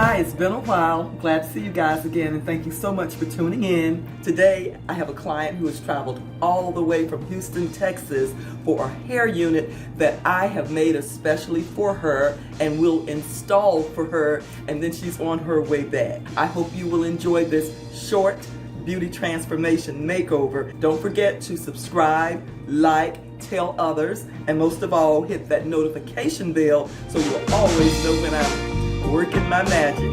Hi, it's been a while. Glad to see you guys again, and thank you so much for tuning in. Today, I have a client who has traveled all the way from Houston, Texas for a hair unit that I have made especially for her and will install for her, and then she's on her way back. I hope you will enjoy this short beauty transformation makeover. Don't forget to subscribe, like, tell others, and most of all, hit that notification bell so you'll always know when I'm working my magic.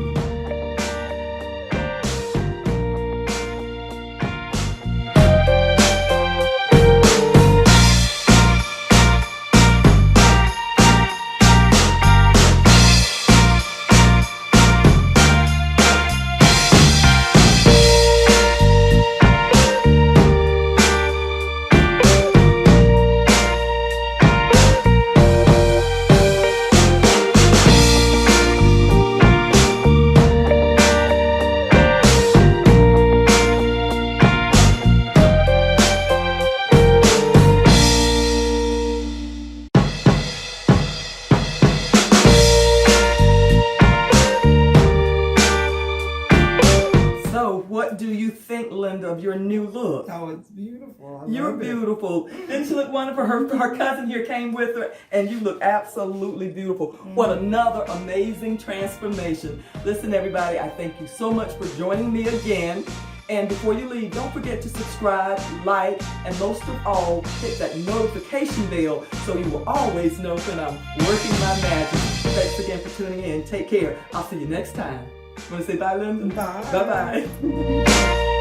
What do you think, Linda, of your new look? Oh, it's beautiful. You're beautiful. Didn't you look wonderful? Her cousin here came with her, and you look absolutely beautiful. What another amazing transformation. Listen, everybody, I thank you so much for joining me again. And before you leave, don't forget to subscribe, like, and most of all, hit that notification bell so you will always know when I'm working my magic. Thanks again for tuning in. Take care. I'll see you next time. Want to say bye, Linda? Bye. Bye-bye.